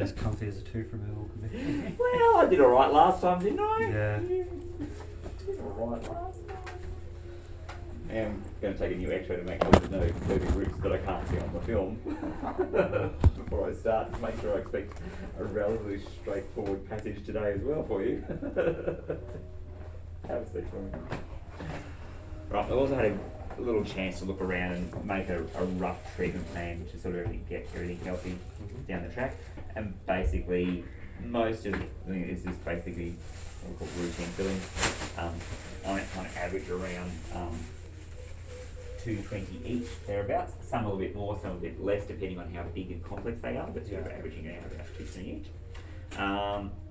as comfy as a two from Earl could be. Well, I did alright last time, didn't I? Yeah. Did alright last time. I am going to take a new X-ray to make sure there's no dirty roots that I can't see on the film before I start, to make sure I expect a relatively straightforward passage today as well for you. Have a seat for me. Right, I've also had a little chance to look around and make a rough treatment plan to sort of get everything healthy down the track. And basically, most of it is just basically what we call routine filling. On it, kind of average around 220 each, thereabouts. Some a little bit more, some a bit less, depending on how big and complex they are, but sort of averaging around about 220 each.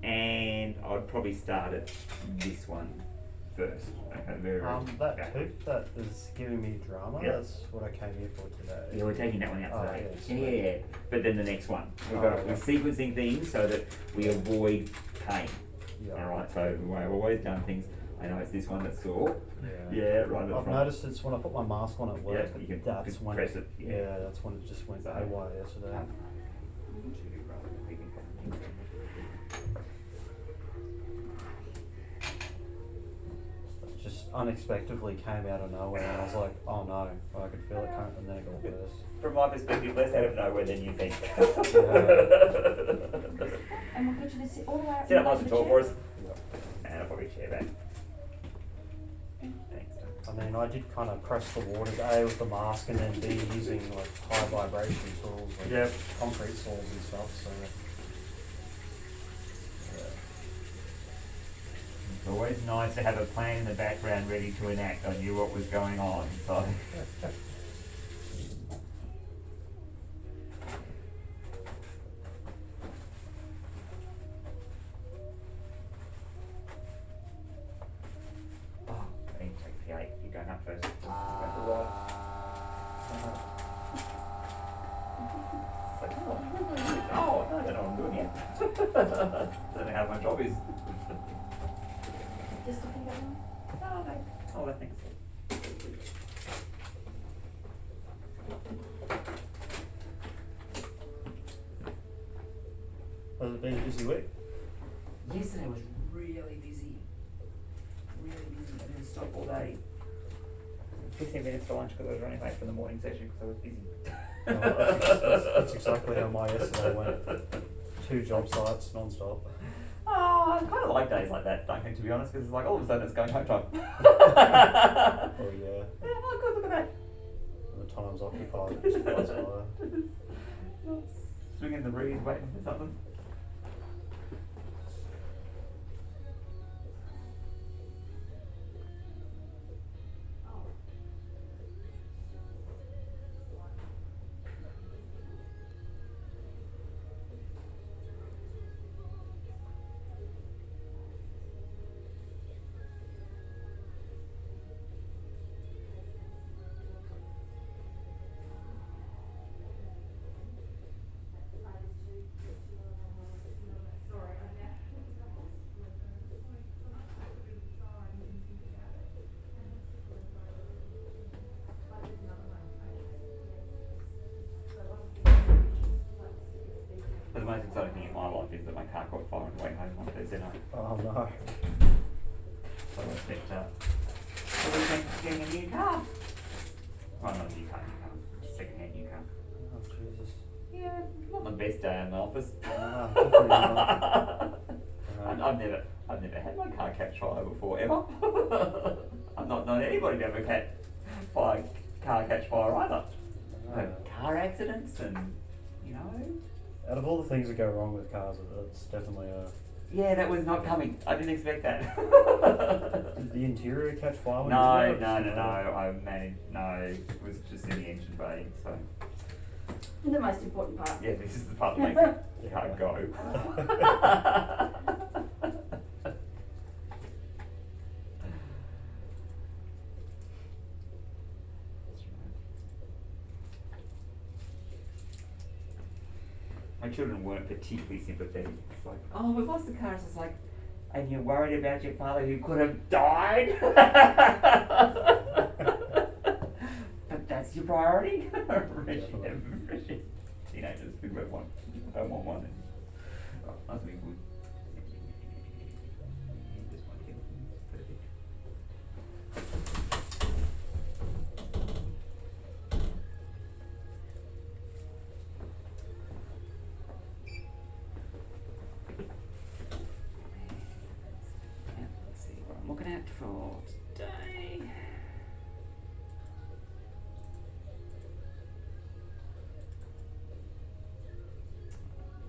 And I'd probably start at this one first. Okay, That tooth that is giving me drama, Yep. that's what I came here for today. Yeah, we're taking that one out today. yes. Yeah. But then the next one. We're okay. sequencing things so that we avoid pain. Yeah. Alright, so the way I've always done things, I know it's this one that's sore. Yeah. Right at the I've front. noticed it's when I put my mask on at work, Yeah, you can that's just when press it, yeah. that's when it just went So, haywire yesterday. It just unexpectedly came out of nowhere and I was like, oh no, I could feel it coming, and then it got worse. From my perspective, less out of nowhere than you think. And we'll get you to sit all the way up. Sit up nice in and the tall for us. Yep. And I'll probably chair back. Thanks. I mean, I did kind of press the waters, A, with the mask, and then B, using like high vibration tools, like Yep. concrete saws and stuff, so. It's always nice to have a plan in the background ready to enact. I knew what was going on, so. Oh, I need to take the 8. You're going up first. Go to the right. It's like, oh, I don't know what I'm doing yet. Don't know how my job is. Just looking at one. Oh, no. Oh, I think so. Has it been a busy week? Yesterday was really busy. Really busy. I didn't stop all day. 15 minutes for lunch because I was running late for the morning session because I was busy. That's exactly how my yesterday went. 2 job sites non-stop. Oh, I kind of like days like that, Duncan, to be honest, because it's like all of a sudden it's going home time. Oh yeah, Oh, good, look at that. the time's occupied, it just flies by. Swinging the breeze, waiting for something. But the most exciting thing in my life is that my car caught fire on the way home on Thursday night. Oh no. So I spent a weekend getting a new car. Well, not a new car, second-hand new car. Oh Jesus. Yeah, not the best day in the office. Ah, definitely not. I've never had my car catch fire before, ever. I've not known anybody to ever car catch fire either. But car accidents and, you know. Out of all the things that go wrong with cars, it's definitely a. Yeah, that was not coming. I didn't expect that. Did the interior catch fire? When No, you did it? I managed, no, it was just in the engine bay, so. The most important part. Yeah, this is the part that makes it can't go. My children weren't particularly sympathetic. It's like, oh, we've lost the car. It's just like, and you're worried about your father who could have died? But that's your priority? Teenagers who don't want one. Oh, that's big wood. This one here, perfect. And let's see what I'm looking at for today.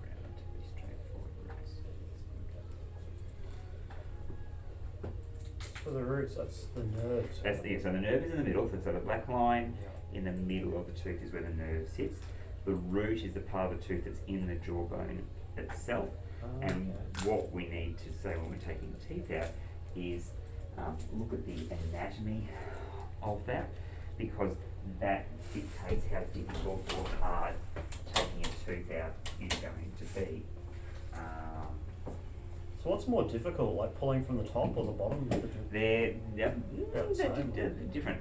Relatively straightforward roots. That's good. So the roots, that's the nerves. That's the, so the nerve is in the middle, so it's got a black line. In the middle of the tooth is where the nerve sits. The root is the part of the tooth that's in the jawbone itself. And what we need to say when we're taking the teeth out is look at the anatomy of that, because that dictates how difficult or hard taking a tooth out is going to be. So what's more difficult, like pulling from the top or the bottom? They're About the same, different.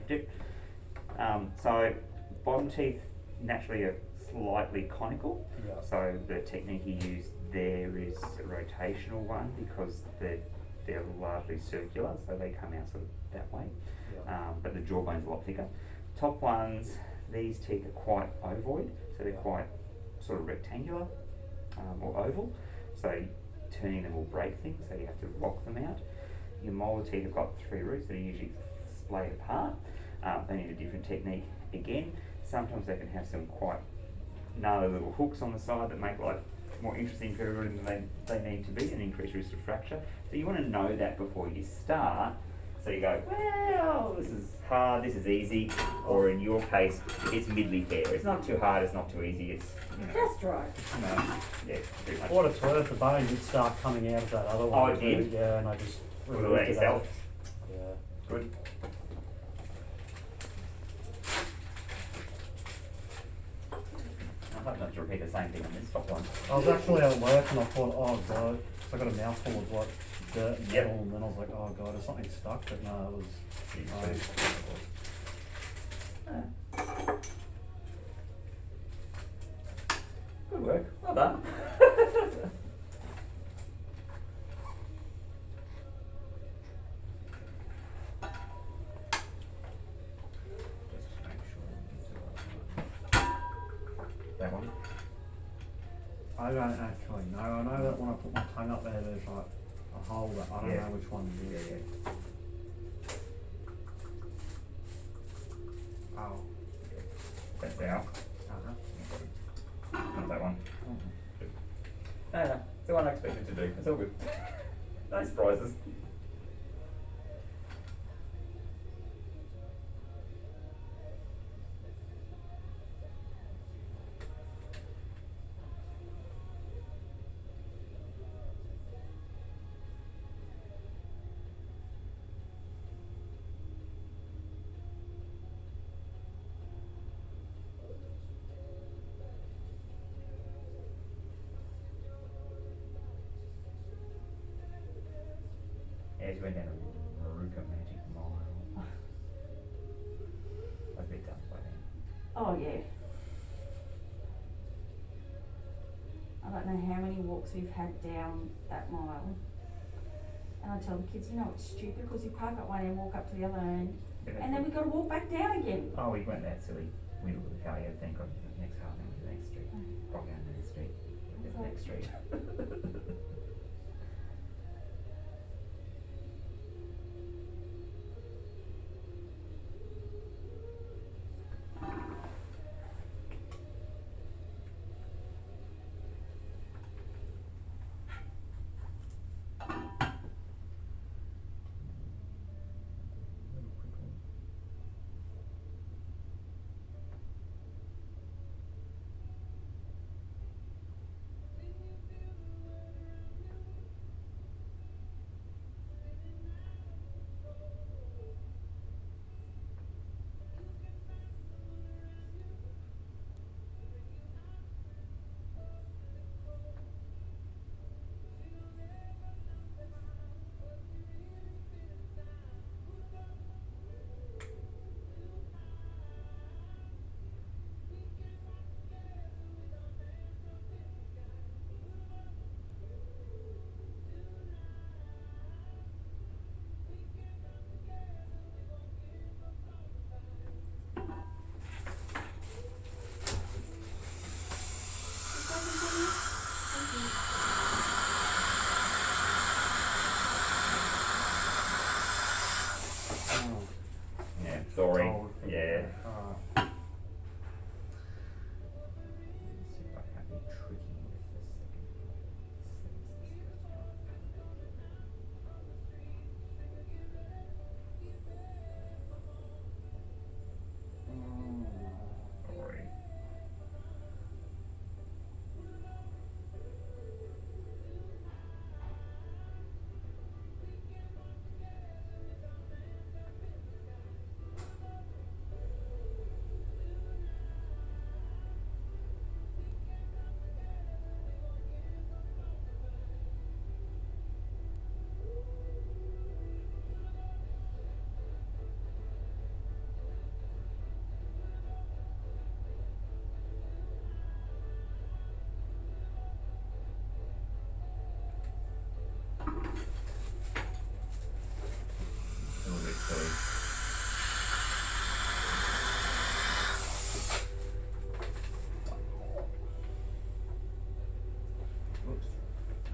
So bottom teeth naturally are slightly conical. Yeah. So the technique you use there is a rotational one because they're largely circular, so they come out sort of that way. Yeah. But the jawbone's a lot thicker. Top ones, these teeth are quite ovoid, so they're quite sort of rectangular or oval. So turning them will break things, so you have to rock them out. Your molar teeth have got 3 roots that are usually splayed apart. They need a different technique again. Sometimes they can have some quite gnarly little hooks on the side that make life more interesting for everybody than they need to be and increase risk of fracture. So you want to know that before you start. So you go, well, this is hard, this is easy, or in your case, it's middly fair. It's not too hard, it's not too easy, it's, you know, Just right. yeah, pretty much. For what it's worth, the bone did start coming out of that other one. Oh, it did? Yeah, and I just Put it removed out yourself. Yeah. Good. I hope not to repeat the same thing on this top one. I was actually at work and I thought, oh god, so I got a mouthful of like dirt and Yep. metal, and then I was like, oh god, is something stuck? But no, it was. Good work. Well done. Just make sure we get the right one. That one? I don't actually know. I know that when I put my tongue up there, there's like a hole, but I don't Yeah. know which one it is. Yeah. Oh. That's out. Uh-huh. Not that one. No, no, it's the one I expected to do. It's all good. No surprises. Yeah, she went down a Maruka Magic Mile. I was a bit done by then. Oh, yeah. I don't know how many walks we've had down that mile. And I tell the kids, you know, it's stupid because you park at one end, walk up to the other end, and then we've got to walk back down again. Oh, we went that silly wheel of the paleo thing on the next half hour to the next street. Walk down to the street. The next street.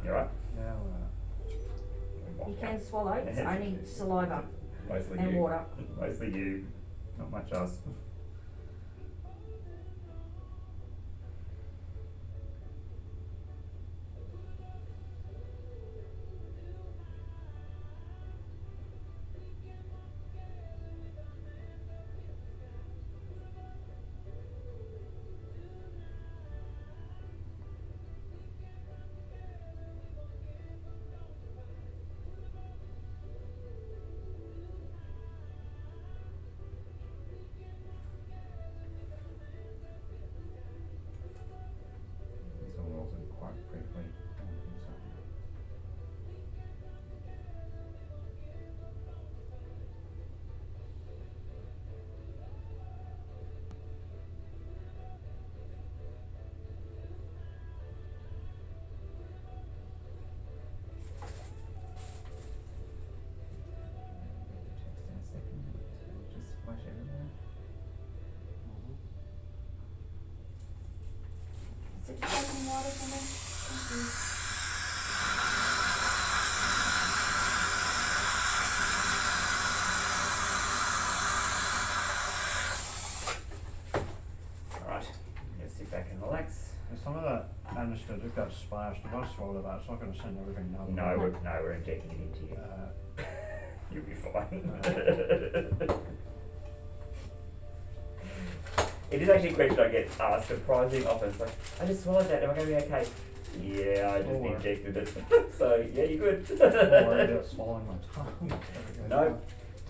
You alright? Yeah, You can swallow, it's only saliva Mostly and you. water. Mostly you, not much us. This one wasn't quite briefly. Just splash everywhere. Is it just taking water for me? Thank you. Alright, just sit back and relax. And some of that anaesthetic got splashed. If I swallow that, it's not going to send everything down. No, we're injecting it into you. You'll be fine. It is actually a question I get asked surprising often. It's like, I just swallowed that, am I going to be okay? Yeah, I just Don't worry. injected it. So, yeah, you're good. I'm worried about swallowing my tongue. No,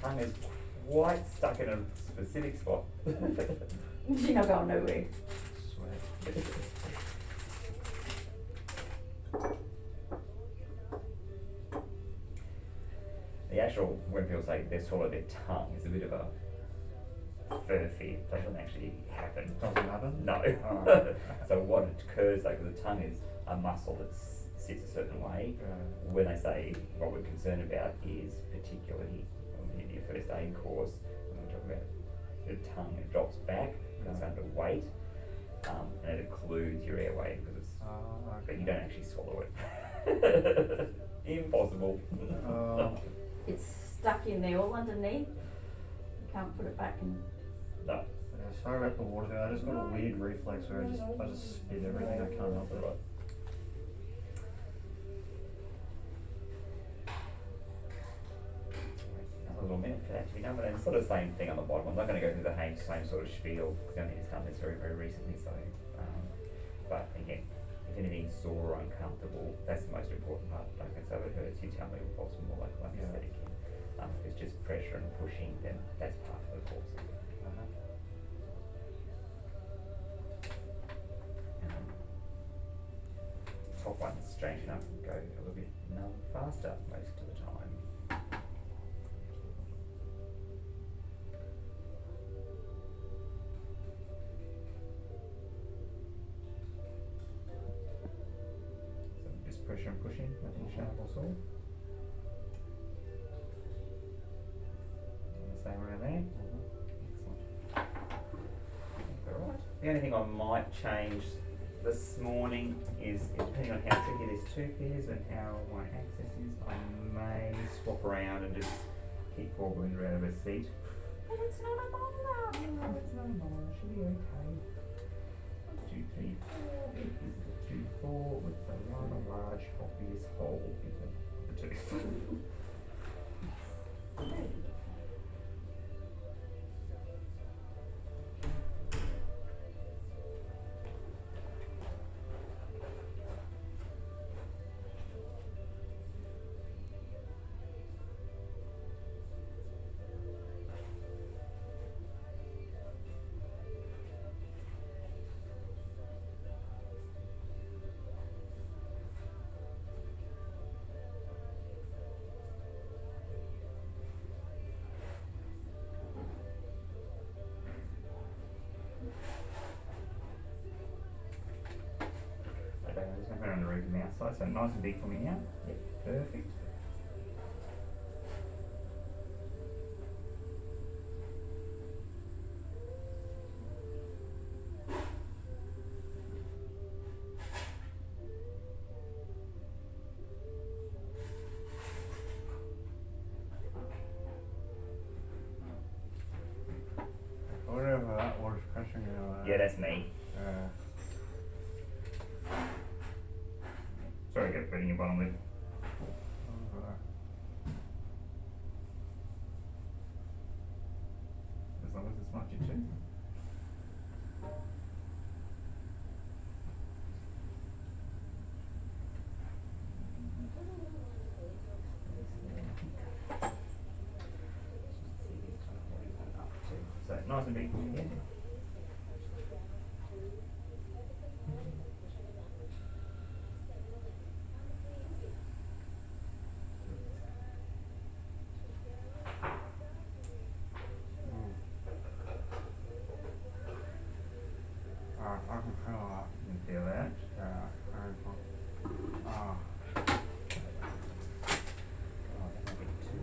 tongue is quite stuck in a specific spot. You're not going nowhere. Sweat. The actual, when people say they swallow their tongue, is a bit of a fur fear. That doesn't actually happen. Doesn't happen? No. Oh. So what occurs, like, the tongue is a muscle that sits a certain way. Yeah. When they say what we're concerned about is particularly in your first aid course, when we talk about the tongue, it drops back, it's under weight, and it occludes your airway because it's, but you don't actually swallow it. Impossible. It's stuck in there all underneath. You can't put it back in. No. Yeah, sorry about the water thing. I just got a weird reflex where I just spit everything. I can't help it. Another little minute for that to be done, but it's sort of the same thing on the bottom. I'm not going to go through the same sort of spiel because I only just done this very, very recently. So, but again, if anything's sore or uncomfortable, that's the most important part. Like I said, if it hurts, you tell me we'll pop some more local anaesthetic in. If it's just pressure and pushing, then that's part of the course. Top ones, strange enough, go a little bit faster most of the time. So just pressure and pushing, nothing sharp or sore. Same around there. Excellent. Alright. The only thing I might change this morning is, depending on how tricky this tooth is and how my access is, I may swap around and just keep poor Belinda out of her seat. But it's not a molar. No, it's not mine, it should be okay. 1, 2, 3, 4. It is the 2, 4 with the rather large obvious hole in the tooth. Okay, I'm just going to put it on the roof and the outside, so nice and big for me now. Yep, perfect. Yeah, that's me. Sorry, go putting your bottom lip. As long as it's not your tooth. So nice and big again. I can feel that. You can feel that. Very good. Oh, that might be two.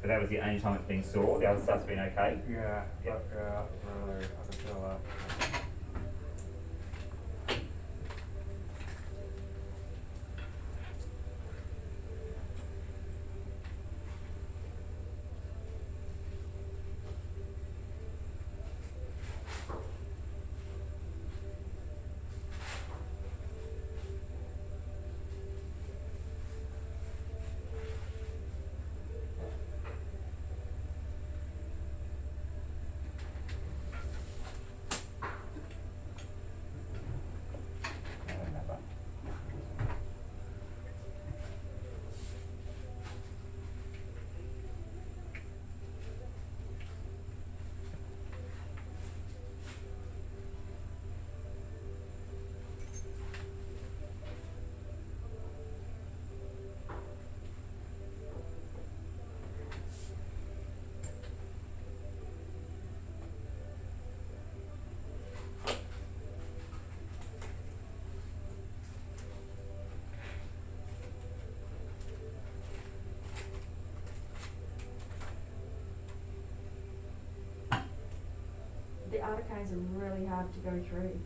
But that was the only time it's been sore. The other stuff's been okay. Yeah, Yep. really, I can feel that. I don't remember. The artichokes are really hard to go through.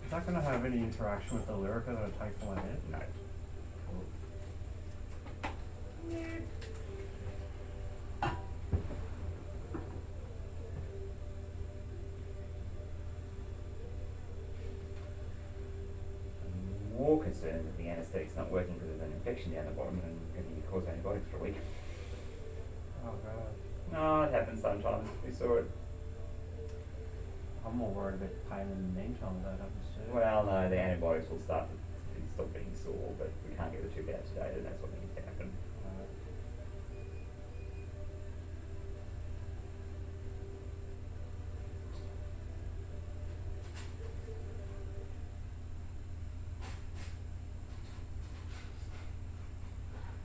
Is that going to have any interaction with the Lyrica that I take for my head? No. I'm more concerned that the anaesthetic's not working because there's an infection down the bottom and going to cause antibiotics for a week. Oh god. No, it happens sometimes. We saw it. I'm more worried about pain in the meantime if that happens too. Well, no, the antibiotics will stop being sore, but we can't get the tube out today, and that's what needs to happen.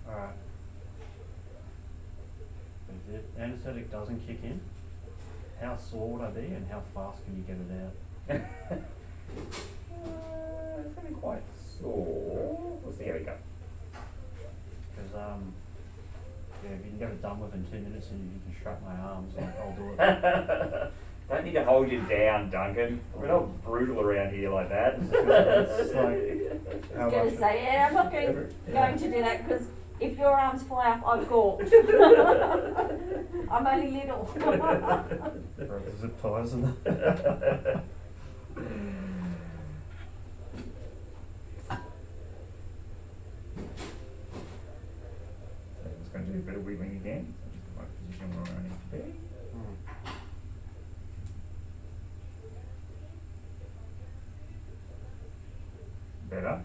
Alright. If the anaesthetic doesn't kick in, how sore would I be and how fast can you get it out? It's going to be quite sore. We'll see how we go. Because, yeah, if you can get it done within 2 minutes and you can strap my arms, like, I'll do it. Don't need to hold you down, Duncan. We're not brutal around here like that. It's like, I was going to say, yeah, I'm not going to do that because if your arms fly up, I'm gawked. I'm only little. zip ties and that. I'm just going to do a bit of wiggling again. So just the right position where I need to be. Better.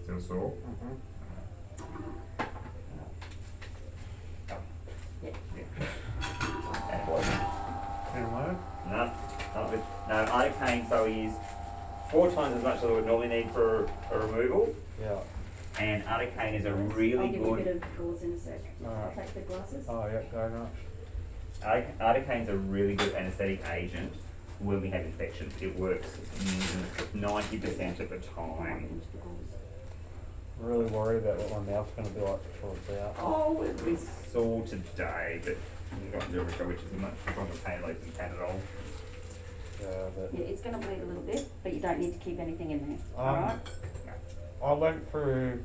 Still sore. Yeah. That wasn't. Didn't work? No, not with, no, articaine, so we use 4 times as much as I would normally need for a removal. Yeah. And articaine is a I'll really give you a bit good, of gauze in a sec. I'll Alright. take the glasses. Oh, yeah, go nuts. articaine's a really good anaesthetic agent when we have infections. It works 90% of the time. Into the gauze. Really worried about what my mouth's gonna be like before it's out. Oh, it was sore today, but you got Lyrica, which is a much stronger pain relief than Panadol. Yeah, but Yeah, it's gonna bleed a little bit, but you don't need to keep anything in there, Um, alright? I went through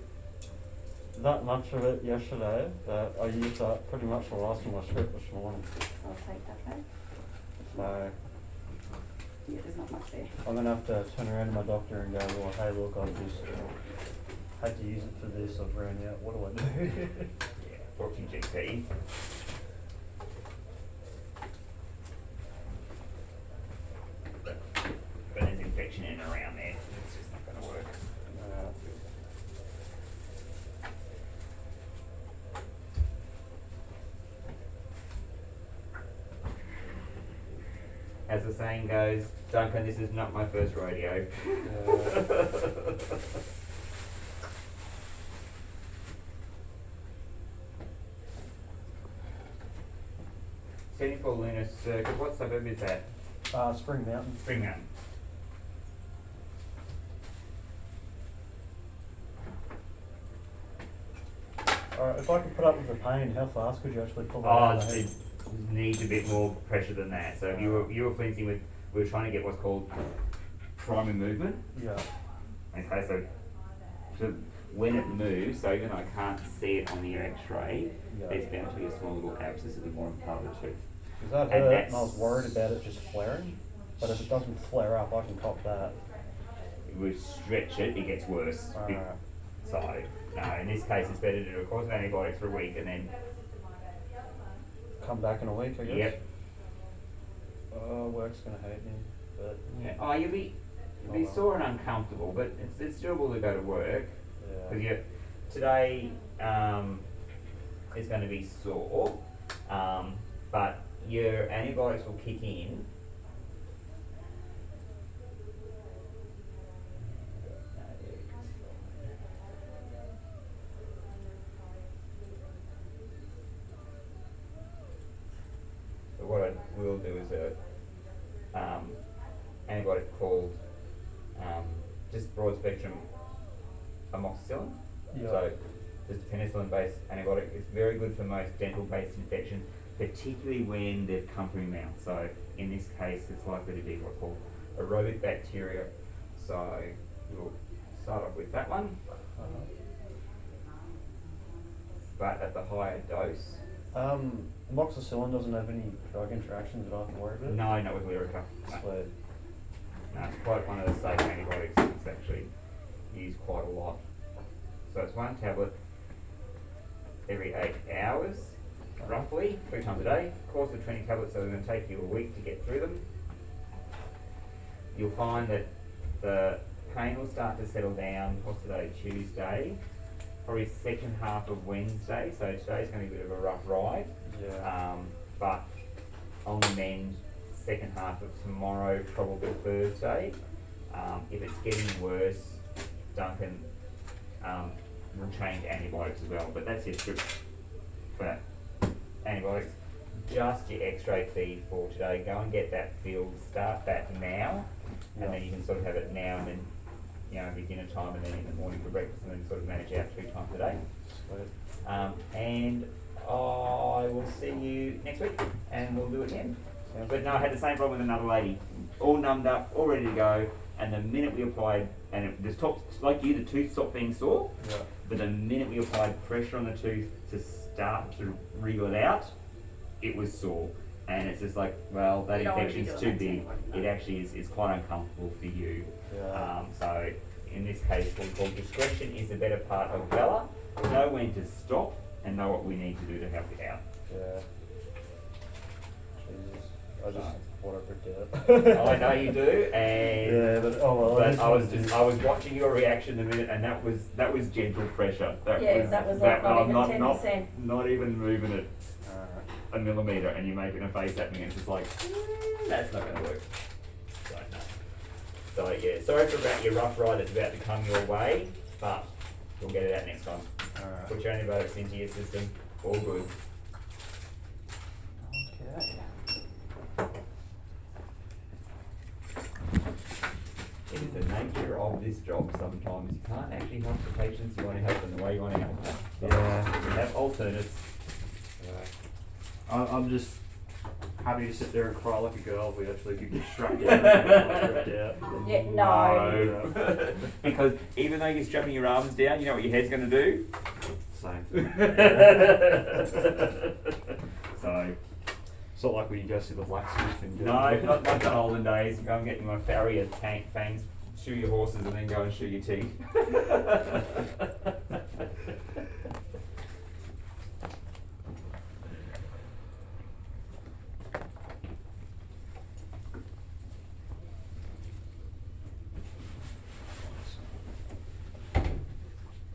that much of it yesterday that I used that pretty much the last of my script this morning. I'll take that back. So Yeah, there's not much there. I'm gonna have to turn around to my doctor and go, well, hey, look, I just had to use it for this, I've ran out, what do I do? Yeah, talk to your GP. But there's infection in and around there, it's just not gonna work. As the saying goes, Duncan, this is not my first rodeo. Seventy-four Lunar Circuit, what suburb is that? Spring Mountain. Spring Mountain. Alright, if I could put up with the pain, how fast could you actually pull that Oh, out of the it head? needs a bit more pressure than that. So if you were flinching with, we were trying to get what's called primary movement. Yeah, Okay, so when it moves, so even though I can't see it on the X-ray, Yeah. there's bound to be a small little abscess at the bottom part of the tooth. cause that And hurt and I was that's- worried about it just flaring, but if it doesn't flare up, I can cop that. If we stretch it, it gets worse. Alright. So, no, in this case, it's better to do a course of antibiotics for a week and then, Come back in a week, I guess. yep. Oh, work's gonna hate me, but Yeah. Oh, you'll be sore and uncomfortable, but it's doable to go to work. Because yeah. today is going to be sore, but your antibiotics will kick in. So what I will do is a antibiotic called just broad spectrum amoxicillin. Yeah. So just a penicillin-based antibiotic. It's very good for most dental-based infections, particularly when they've come through your mouth. So in this case, it's likely to be what's called aerobic bacteria. So we'll start off with that one, but at the higher dose. Amoxicillin doesn't have any drug interactions that I have to worry about? No, not with Lyrica. No. Sweet. No, it's quite one of the safe antibiotics that's actually used quite a lot. So it's 1 tablet every 8 hours, roughly, 3 times a day. Course of 20 tablets, so it's going to take you a week to get through them. You'll find that the pain will start to settle down, what's today, Tuesday, probably second half of Wednesday, so today's going to be a bit of a rough ride. Yeah. But on the mend, second half of tomorrow, probably Thursday. If it's getting worse, Duncan will change antibiotics as well. But that's your script for that. Antibiotics. Just your X-ray feed for today. Go and get that filled. Start that now, Yeah. and then you can sort of have it now and then, every dinner time and then in the morning for breakfast, and then sort of manage out 3 times a day. Sweet. And I will see you next week, and we'll do it again. But no, I had the same problem with another lady, all numbed up, all ready to go, and the minute we applied, and it just stopped, like you, the tooth stopped being sore, Yeah. but the minute we applied pressure on the tooth to start to wriggle it out, it was sore. And it's just like, well, that You don't wanna be infection's too doing that to big. anyone, no. It actually is quite uncomfortable for you. Yeah. So in this case, what we call discretion is the better part of valor. Know when to stop and know what we need to do to help it out. Yeah. Jesus. I just what I picked out. I know you do, and Yeah, but oh well. but it is I what was it is. just I was watching your reaction a minute, and that was gentle pressure. Yeah, that was like not even 10%. Not even moving it Alright. a millimeter, and you're making a face at me, and it's just like, that's not gonna work. So no. So yeah, sorry for about your rough ride that's about to come your way, but we'll get it out next time. Alright. Put your antibiotics into your system, all good. Okay. It is the nature of this job sometimes. You can't actually help the patients you want to help them the way you want to help them. So Yeah. we have alternates. I'm just happy to sit there and cry like a girl if we actually could get strapped down and get ripped out. Yeah, no. No. Because even though you're strapping your arms down, you know what your head's going to do? Same. So, It's not like when you go see the blacksmith and no, not like the olden days. Go and get my farrier tank fangs, shoe your horses, and then go and shoe your teeth.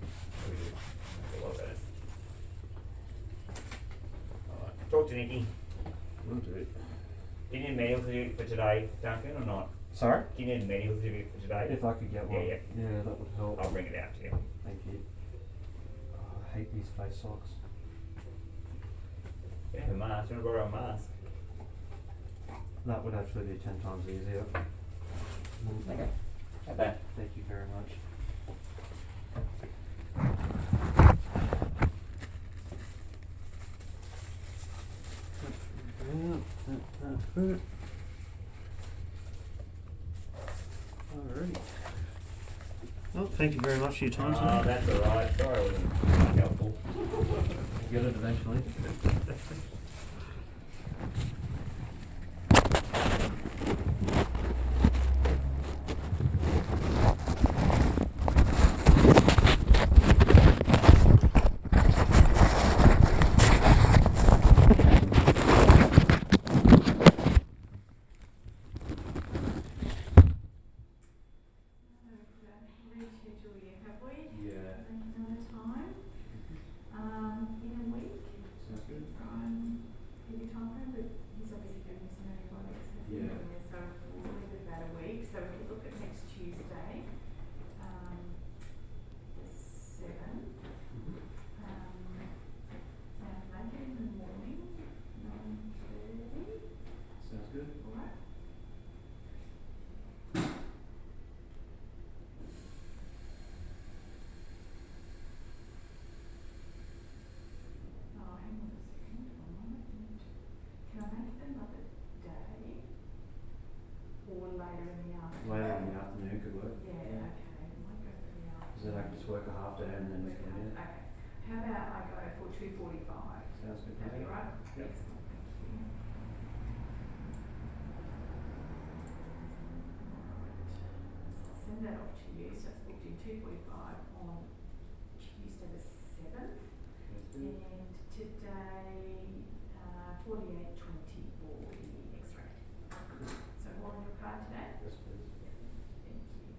That's a lot better. Alright, talk to Nikki. Will do. Do you need a medical certificate for today, Duncan, or not? Sorry? Do you need a medical certificate for today? If I could get one. Yeah, Yeah, that would help. I'll bring it out to you. Thank you. Oh, I hate these face socks. You have a mask. You want to borrow a mask? That would actually be 10 times easier. Okay. Have that. Thank you very much. Alrighty. Well, thank you very much for your time Oh, today. that's alright. Sorry I wasn't helpful. We'll get it eventually. Reschedule you, have we? Yeah. Another time? In a week? Sounds good. Give you time frame, but he's obviously doing this in antibiotics. Yeah. So we'll leave it about a week, so we could look at next Tuesday, the 7th. And make it in the morning, 9:30, Sounds good. alright? Oh, hang on a second, one moment. Can I make it another day? Or later in the afternoon? Later in the afternoon could work. Yeah, okay, I might go for the afternoon. Because then I can just work a half day and then Work come out. in. Okay, how about I go for 2:45? Sounds good. That'd be all right? Yep. Excellent, thank you. Alright, I'll send that off to you, so it's booked in 2:45 on Tuesday the 7th. Sounds good. And today, 48:20 for the X-ray. So more on your card today? Yes, please. Thank you.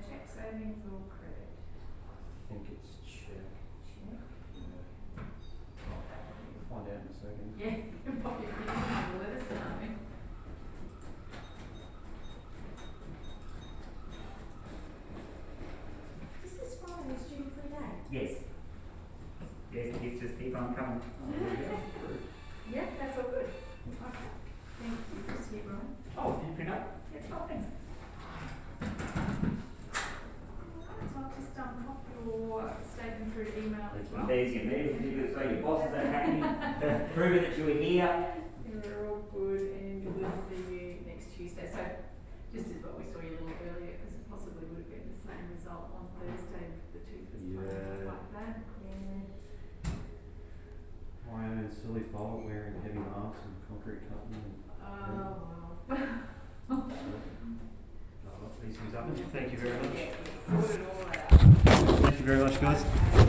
Check savings or credit? I think it's check. Check. We'll find out in a second. Yeah, probably let us know. This is Friday, student free day? Yes. Yes, kids just keep on coming. Yeah, that's all good. Okay. Thank you, just here, Brian. Oh, did you print up? It's fine. Alright, so I'll just pop your statement through to email as well. There's your medical certificate, so your bosses are happy, proving that you were here. You're all good, and we'll see you next Tuesday. So, just as what we saw you a little earlier, because it possibly would have been the same result on Thursday, if the tooth was Yeah. like that. Yeah. out wearing heavy masks and concrete cutting and these things happen. Thank you very much. Sorted all that out. Thank you very much, guys.